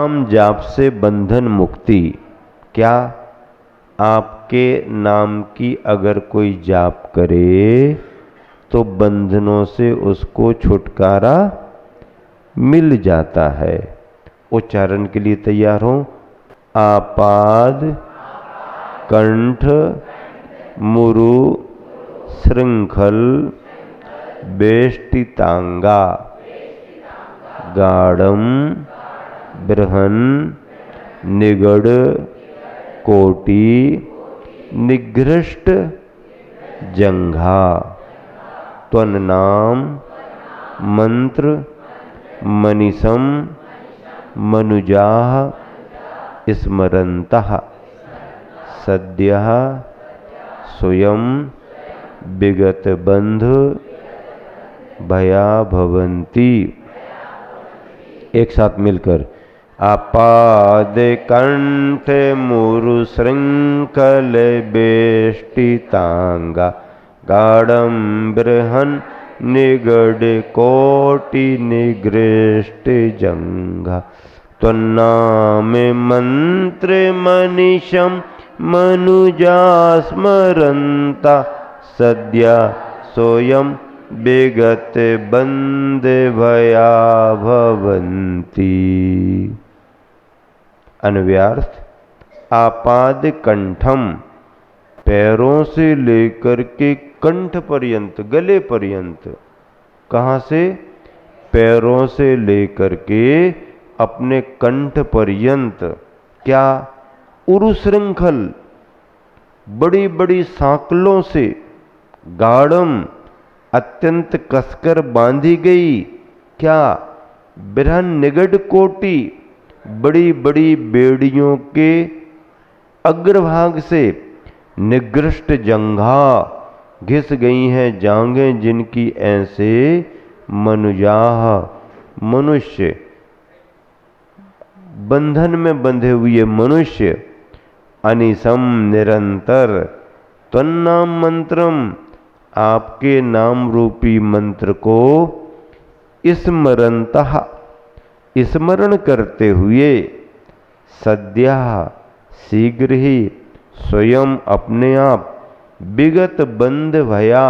नाम जाप से बंधन मुक्ति। क्या आपके नाम की अगर कोई जाप करे तो बंधनों से उसको छुटकारा मिल जाता है। उच्चारण के लिए तैयार हो। आपाद कंठ मुरु श्रृंखल बेष्टितांगा गाढ़म बृहन निगड़ कोटि निघृष्ट जंघा। त्वन्नाम मंत्र मनीषम मनुजाः स्मरन्तः सद्यः स्वयं विगत बंधु भया भवन्ति। एक साथ मिलकर आपाद कंठ मुरु श्रृंखल बेष्टितांगा गाढ़म बृहन निगड़ कोटि निघृष्ट जंघा। त्वन्नाम मंत्र मनीषम मनुजा स्मरन्ता सद्या सोयम विगत बंद भया भवन्ति। अन्वयार्थ आपाद कंठम पैरों से लेकर के कंठ पर्यंत गले पर्यंत। कहाँ से? पैरों से लेकर के अपने कंठ पर्यंत। क्या? उरु श्रृंखल बड़ी बड़ी सांकलों से गाढ़म अत्यंत कसकर बांधी गई। क्या? बृहन निगड़ कोटि बड़ी बड़ी बेड़ियों के अग्रभाग से निघृष्ट जंघा घिस गई हैं जांघें जिनकी ऐसे मनुजाह मनुष्य बंधन में बंधे हुए मनुष्य अनिसम निरंतर त्वन्नाम मंत्रम आपके नाम रूपी मंत्र को स्मरन्तः स्मरण करते हुए सद्या शीघ्र ही स्वयं अपने आप विगत बंध भया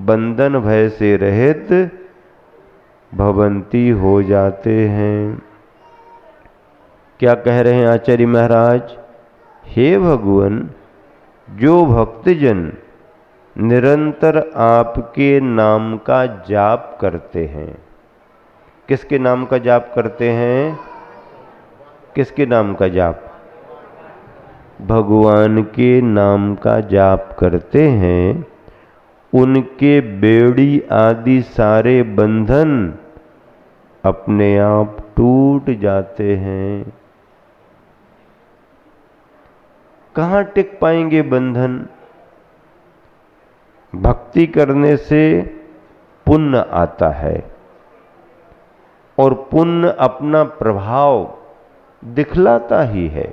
बंधन भय से रहित भवंती हो जाते हैं। क्या कह रहे हैं आचार्य महाराज? हे भगवान, जो भक्तजन निरंतर आपके नाम का जाप करते हैं। किसके नाम का जाप करते हैं? किसके नाम का जाप? भगवान के नाम का जाप करते हैं। उनके बेड़ी आदि सारे बंधन अपने आप टूट जाते हैं। कहाँ टिक पाएंगे बंधन? भक्ति करने से पुण्य आता है और पुण्य अपना प्रभाव दिखलाता ही है।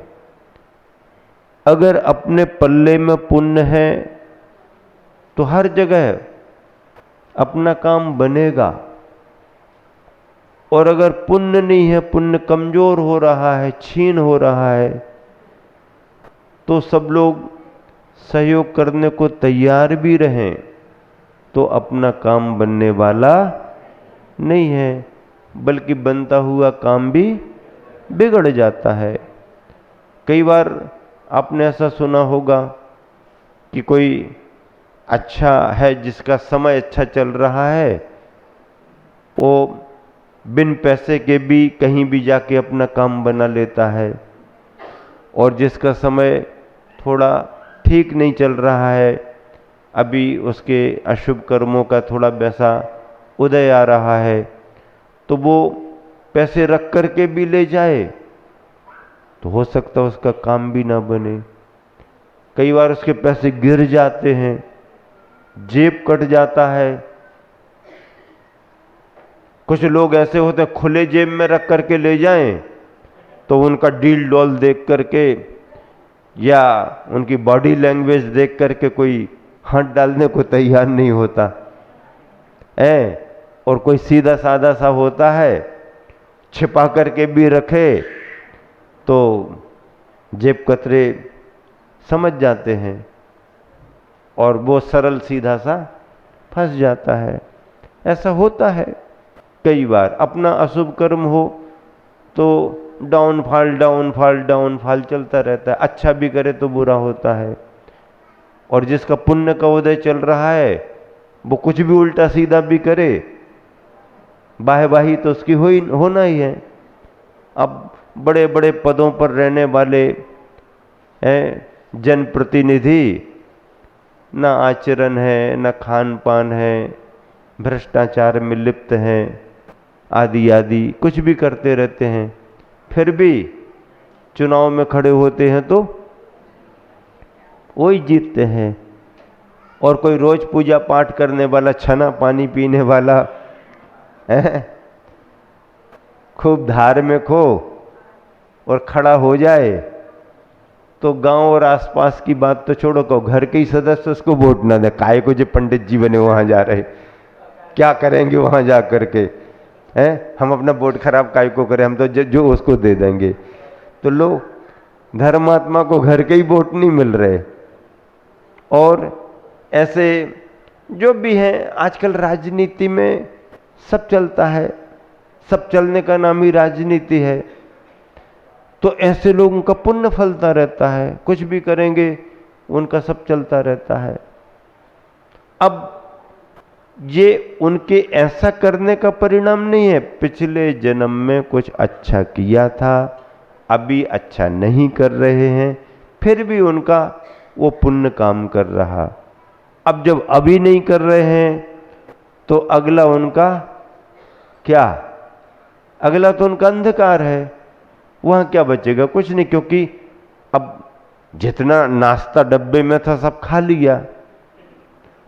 अगर अपने पल्ले में पुण्य है तो हर जगह अपना काम बनेगा, और अगर पुण्य नहीं है, पुण्य कमजोर हो रहा है, छीन हो रहा है, तो सब लोग सहयोग करने को तैयार भी रहें तो अपना काम बनने वाला नहीं है, बल्कि बनता हुआ काम भी बिगड़ जाता है। कई बार आपने ऐसा सुना होगा कि कोई अच्छा है, जिसका समय अच्छा चल रहा है, वो बिन पैसे के भी कहीं भी जाके अपना काम बना लेता है, और जिसका समय थोड़ा ठीक नहीं चल रहा है, अभी उसके अशुभ कर्मों का थोड़ा वैसा उदय आ रहा है, तो वो पैसे रख करके भी ले जाए तो हो सकता है उसका काम भी ना बने। कई बार उसके पैसे गिर जाते हैं, जेब कट जाता है। कुछ लोग ऐसे होते हैं खुले जेब में रख करके ले जाएं तो उनका डील डॉल देख करके या उनकी बॉडी लैंग्वेज देख करके कोई हाथ डालने को तैयार नहीं होता है, और कोई सीधा साधा सा होता है, छिपा करके भी रखे तो जेब कतरे समझ जाते हैं और वो सरल सीधा सा फंस जाता है। ऐसा होता है कई बार। अपना अशुभ कर्म हो तो डाउनफॉल डाउनफॉल डाउनफॉल चलता रहता है। अच्छा भी करे तो बुरा होता है, और जिसका पुण्य का उदय चल रहा है वो कुछ भी उल्टा सीधा भी करे, वाहवाही तो उसकी होना ही है। अब बड़े बड़े पदों पर रहने वाले जनप्रतिनिधि, न आचरण है, न खान पान है, भ्रष्टाचार में लिप्त हैं, आदि आदि कुछ भी करते रहते हैं, फिर भी चुनाव में खड़े होते हैं तो वही जीतते हैं। और कोई रोज पूजा पाठ करने वाला, छना पानी पीने वाला, खूब धार्मिक हो और खड़ा हो जाए तो गांव और आसपास की बात तो छोड़ो, को घर के ही सदस्य उसको वोट ना दे। काय को जो पंडित जी बने वहां जा रहे, क्या करेंगे वहां जा करके? हम अपना वोट खराब काय को करें, हम तो जो उसको दे देंगे। तो लो, धर्मात्मा को घर के ही वोट नहीं मिल रहे। और ऐसे जो भी है, आजकल राजनीति में सब चलता है, सब चलने का नाम ही राजनीति है। तो ऐसे लोगों का पुण्य फलता रहता है, कुछ भी करेंगे उनका सब चलता रहता है। अब ये उनके ऐसा करने का परिणाम नहीं है, पिछले जन्म में कुछ अच्छा किया था, अभी अच्छा नहीं कर रहे हैं, फिर भी उनका वो पुण्य काम कर रहा। अब जब अभी नहीं कर रहे हैं तो अगला उनका क्या? अगला तो उनका अंधकार है, वहां क्या बचेगा? कुछ नहीं, क्योंकि अब जितना नाश्ता डब्बे में था सब खा लिया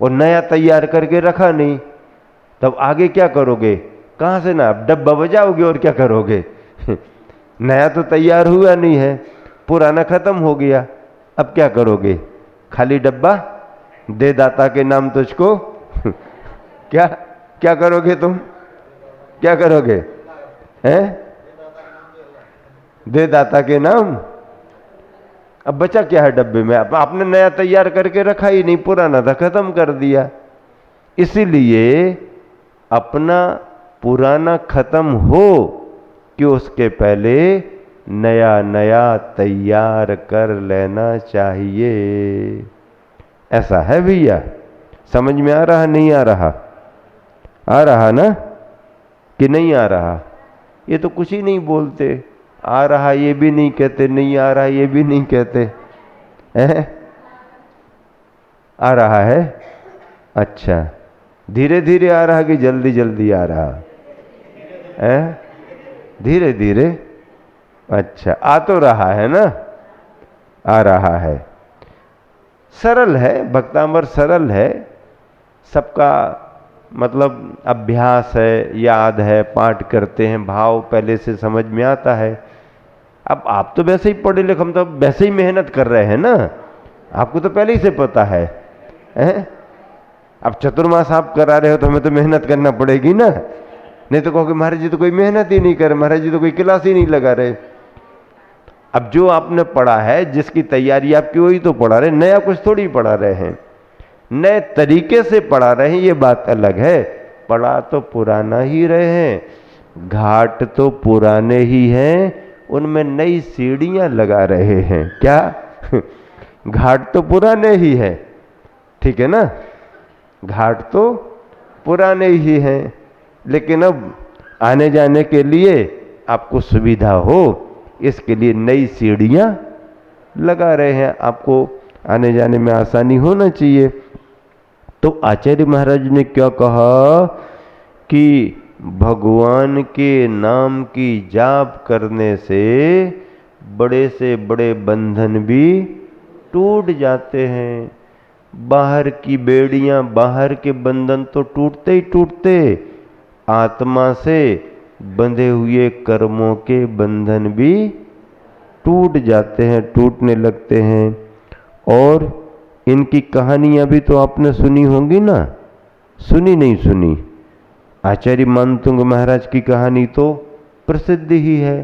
और नया तैयार करके रखा नहीं, तब आगे क्या करोगे? कहां से ना अब डब्बा बजाओगे और क्या करोगे? नया तो तैयार हुआ नहीं है, पुराना खत्म हो गया, अब क्या करोगे? खाली डब्बा, दे दाता के नाम तुझको। क्या क्या करोगे तुम? क्या करोगे? हैं? दे दाता के नाम। अब बचा क्या है डब्बे में? आपने नया तैयार करके रखा ही नहीं, पुराना था खत्म कर दिया। इसीलिए अपना पुराना खत्म हो कि उसके पहले नया नया तैयार कर लेना चाहिए। ऐसा है भैया? समझ में आ रहा नहीं आ रहा? आ रहा ना कि नहीं आ रहा? ये तो कुछ ही नहीं बोलते, आ रहा ये भी नहीं कहते, नहीं आ रहा ये भी नहीं कहते हैं। आ रहा है? अच्छा, धीरे धीरे आ रहा कि जल्दी जल्दी आ रहा है? धीरे धीरे। अच्छा, आ तो रहा है ना? आ रहा है। सरल है, भक्तामर सरल है, सबका मतलब अभ्यास है, याद है, पाठ करते हैं, भाव पहले से समझ में आता है। अब आप तो वैसे ही पढ़े लिखे, हम तो वैसे ही मेहनत कर रहे हैं ना, आपको तो पहले ही से पता है, हैं? अब चतुर्मास आप करा रहे हो तो हमें तो मेहनत करना पड़ेगी ना, नहीं तो कहोगे महाराज जी तो कोई मेहनत ही नहीं कर, महाराज जी तो कोई क्लास ही नहीं लगा रहे। अब जो आपने पढ़ा है, जिसकी तैयारी आपकी, वही तो पढ़ा रहे, नया कुछ थोड़ी पढ़ा रहे हैं, नए तरीके से पढ़ा रहे हैं, ये बात अलग है। पढ़ा तो पुराना ही रहे हैं, घाट तो पुराने ही हैं, उनमें नई सीढ़ियां लगा रहे हैं। क्या? घाट तो पुराने ही है, ठीक है ना? घाट तो पुराने ही हैं, लेकिन अब आने जाने के लिए आपको सुविधा हो, इसके लिए नई सीढ़ियां लगा रहे हैं, आपको आने जाने में आसानी होना चाहिए। तो आचार्य महाराज ने क्या कहा कि भगवान के नाम की जाप करने से बड़े से बड़े बंधन भी टूट जाते हैं। बाहर की बेड़ियां, बाहर के बंधन तो टूटते ही टूटते, आत्मा से बंधे हुए कर्मों के बंधन भी टूट जाते हैं, टूटने लगते हैं। और इनकी कहानियां भी तो आपने सुनी होंगी ना? सुनी नहीं सुनी? आचार्य मानतुंग महाराज की कहानी तो प्रसिद्ध ही है।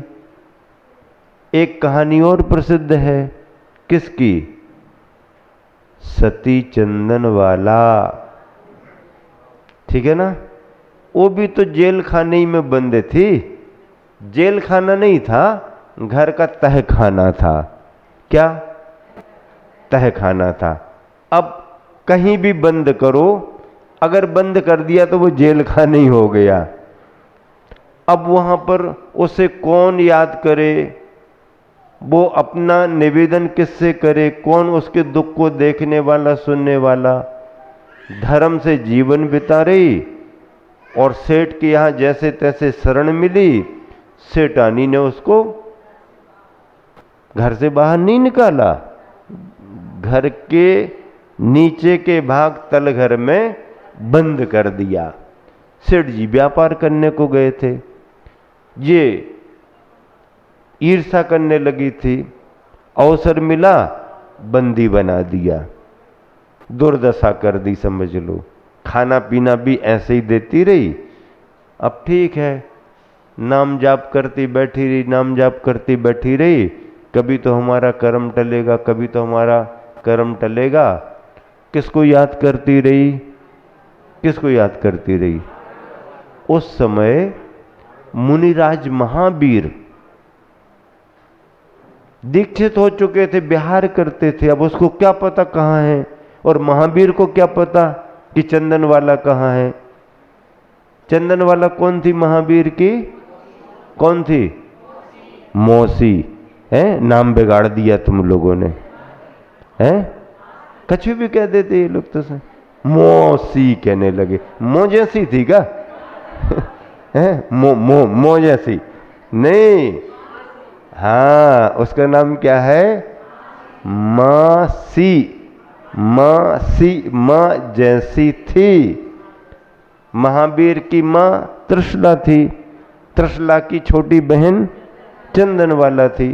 एक कहानी और प्रसिद्ध है, किसकी? सती चंदन वाला, ठीक है ना। वो भी तो जेल खाने ही में बंद थी। जेल खाना नहीं था, घर का तह खाना था। क्या? तह खाना था। अब कहीं भी बंद करो, अगर बंद कर दिया तो वो जेल खाना ही हो गया। अब वहां पर उसे कौन याद करे, वो अपना निवेदन किससे करे, कौन उसके दुख को देखने वाला, सुनने वाला? धर्म से जीवन बिता रही और सेठ के यहां जैसे तैसे शरण मिली, सेठानी ने उसको घर से बाहर नहीं निकाला, घर के नीचे के भाग तल घर में बंद कर दिया। सेठ जी व्यापार करने को गए थे, ये ईर्ष्या करने लगी थी, अवसर मिला बंदी बना दिया, दुर्दशा कर दी समझ लो। खाना पीना भी ऐसे ही देती रही। अब ठीक है, नाम जाप करती बैठी रही, नाम जाप करती बैठी रही, कभी तो हमारा कर्म टलेगा, कभी तो हमारा कर्म टलेगा। किसको याद करती रही? किसको याद करती रही? उस समय मुनिराज महावीर दीक्षित हो चुके थे, विहार करते थे। अब उसको क्या पता कहाँ है, और महावीर को क्या पता कि चंदन वाला कहाँ है। चंदन वाला कौन थी महावीर की? कौन थी? मौसी है। नाम बिगाड़ दिया तुम लोगों ने, है? कछु भी कह देते ये लोग तो सर। मौसी कहने लगे, मो जैसी थी क्या? है मो जैसी नहीं। हाँ, उसका नाम क्या है? मासी। मासी, मां जैसी थी। महावीर की मां त्रिशला थी, त्रिशला की छोटी बहन चंदन वाला थी।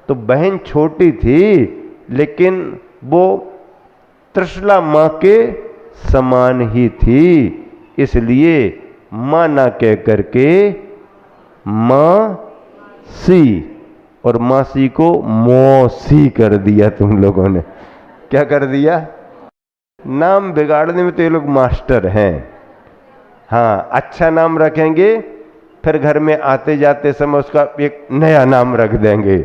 तो बहन छोटी थी, लेकिन वो त्रिशला मां के समान ही थी, इसलिए मां ना कह करके मासी और मासी को मौसी कर दिया तुम लोगों ने। क्या कर दिया? नाम बिगाड़ने में तो ये लोग मास्टर हैं। हाँ, अच्छा नाम रखेंगे, फिर घर में आते जाते समय उसका एक नया नाम रख देंगे,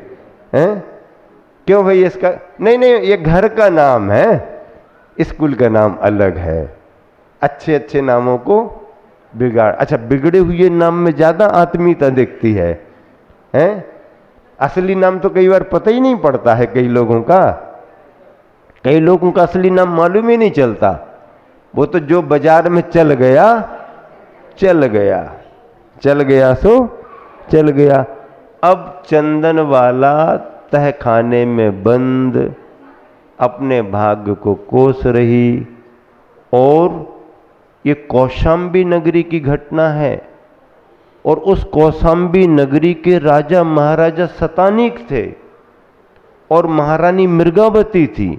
हैं? क्यों भाई? इसका नहीं नहीं, ये घर का नाम है, स्कूल का नाम अलग है। अच्छे अच्छे नामों को बिगाड़, अच्छा बिगड़े हुए नाम में ज्यादा आत्मीयता दिखती है, हैं? असली नाम तो कई बार पता ही नहीं पड़ता है कई लोगों का। कई लोगों का असली नाम मालूम ही नहीं चलता। वो तो जो बाजार में चल गया चल गया, चल गया सो चल गया। अब चंदन वाला तह खाने में बंद अपने भाग्य को कोस रही। और ये कौशांबी नगरी की घटना है, और उस कौशांबी नगरी के राजा महाराजा शतानीक थे और महारानी मृगावती थी।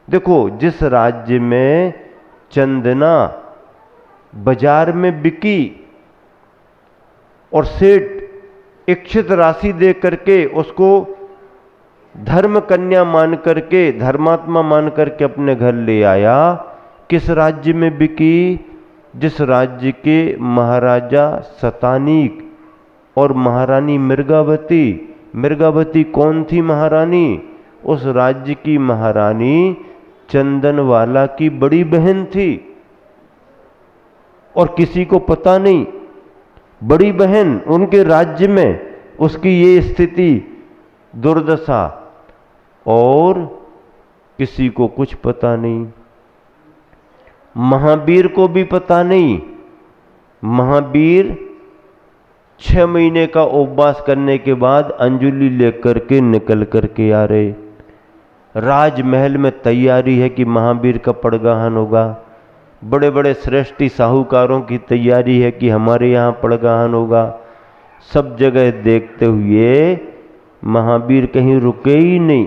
देखो, जिस राज्य में चंदना बाजार में बिकी और सेठ इच्छित राशि दे करके उसको धर्म कन्या मान करके, धर्मात्मा मान करके अपने घर ले आया, किस राज्य में बिकी? जिस राज्य के महाराजा शतानीक और महारानी मृगावती। मृगावती कौन थी महारानी? उस राज्य की महारानी चंदनवाला की बड़ी बहन थी, और किसी को पता नहीं। बड़ी बहन उनके राज्य में, उसकी ये स्थिति, दुर्दशा, और किसी को कुछ पता नहीं। महावीर को भी पता नहीं। महावीर 6 महीने का उपवास करने के बाद अंजलि लेकर के निकल करके आ रहे। राजमहल में तैयारी है कि महावीर का पड़गाहन होगा। बड़े बड़े श्रेष्ठी साहूकारों की तैयारी है कि हमारे यहाँ पड़गाहन होगा। सब जगह देखते हुए महावीर कहीं रुके ही नहीं,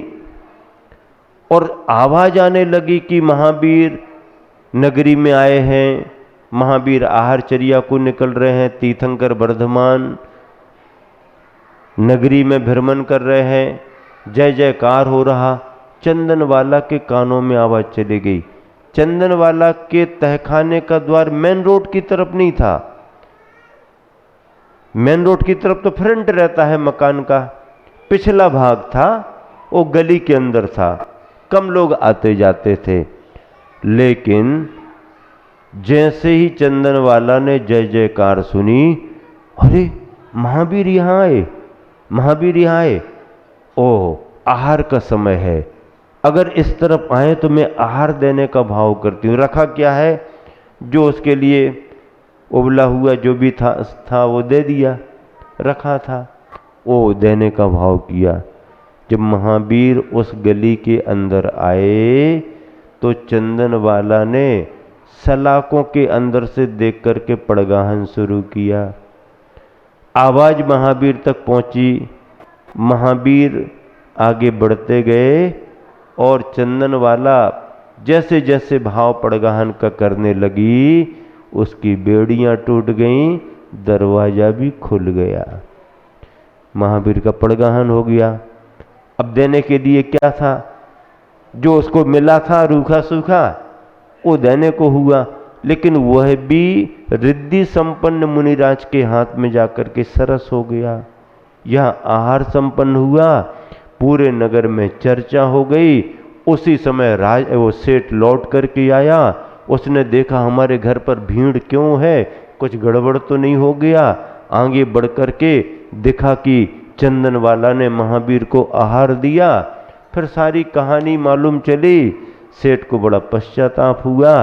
और आवाज आने लगी कि महावीर नगरी में आए हैं, महावीर आहारचर्या को निकल रहे हैं, तीर्थंकर वर्धमान। नगरी में भ्रमण कर रहे हैं, जय जयकार हो रहा। चंदनवाला के कानों में आवाज चली गई। चंदनवाला के तहखाने का द्वार मेन रोड की तरफ नहीं था। मेन रोड की तरफ तो फ्रंट रहता है मकान का, पिछला भाग था, वो गली के अंदर था, कम लोग आते जाते थे। लेकिन जैसे ही चंदनवाला ने जय जयकार सुनी, अरे महावीर यहाँ आए, महावीर यहाँ आए। ओह, आहार का समय है, अगर इस तरफ आए तो मैं आहार देने का भाव करती हूँ। रखा क्या है, जो उसके लिए उबला हुआ जो भी था वो दे दिया, रखा था वो देने का भाव किया। जब महावीर उस गली के अंदर आए तो चंदनवाला ने सलाखों के अंदर से देख करके पड़गाहन शुरू किया। आवाज महावीर तक पहुंची। महावीर आगे बढ़ते गए और चंदनवाला जैसे जैसे भाव पड़गाहन का करने लगी, उसकी बेड़ियां टूट गईं, दरवाजा भी खुल गया, महावीर का पड़गाहन हो गया। अब देने के लिए क्या था, जो उसको मिला था रूखा सूखा वो देने को हुआ, लेकिन वह भी रिद्धि संपन्न मुनिराज के हाथ में जाकर के सरस हो गया। यह आहार संपन्न हुआ, पूरे नगर में चर्चा हो गई। उसी समय वो सेठ लौट करके आया। उसने देखा हमारे घर पर भीड़ क्यों है, कुछ गड़बड़ तो नहीं हो गया। आगे बढ़ करके देखा कि चंदनवाला ने महावीर को आहार दिया। फिर सारी कहानी मालूम चली। सेठ को बड़ा पश्चाताप हुआ,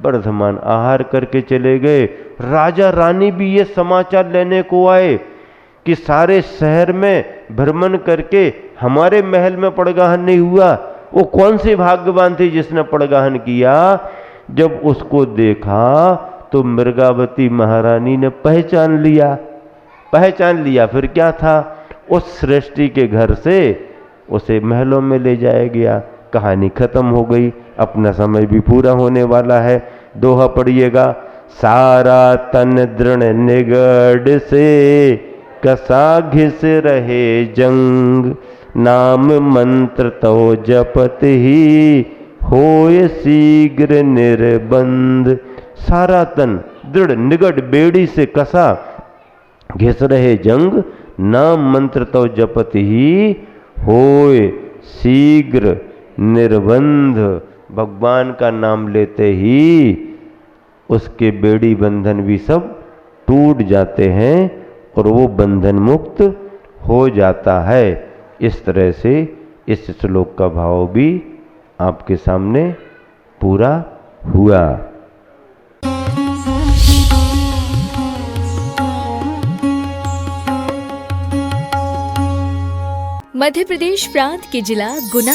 वर्धमान आहार करके चले गए। राजा रानी भी ये समाचार लेने को आए कि सारे शहर में भ्रमण करके हमारे महल में पड़गाहन नहीं हुआ। वो कौन से भाग्यवान थे जिसने पड़गाहन किया। जब उसको देखा तो मृगावती महारानी ने पहचान लिया। फिर क्या था, उस सृष्टि के घर से उसे महलों में ले जाया गया। कहानी खत्म हो गई। अपना समय भी पूरा होने वाला है। दोहा पढ़िएगा। सारा तन दृढ़ निगड़ से कसा घिस रहे जंग, नाम मंत्र तो जपत ही होय शीघ्र निर्बंध। सारा तन दृढ़ निगड़ बेड़ी से कसा घिस रहे जंग, नाम मंत्र तो जपत ही होय शीघ्र निर्बंध। भगवान का नाम लेते ही उसके बेड़ी बंधन भी सब टूट जाते हैं और वो बंधन मुक्त हो जाता है। इस तरह से इस श्लोक का भाव भी आपके सामने पूरा हुआ। मध्य प्रदेश प्रांत के जिला गुना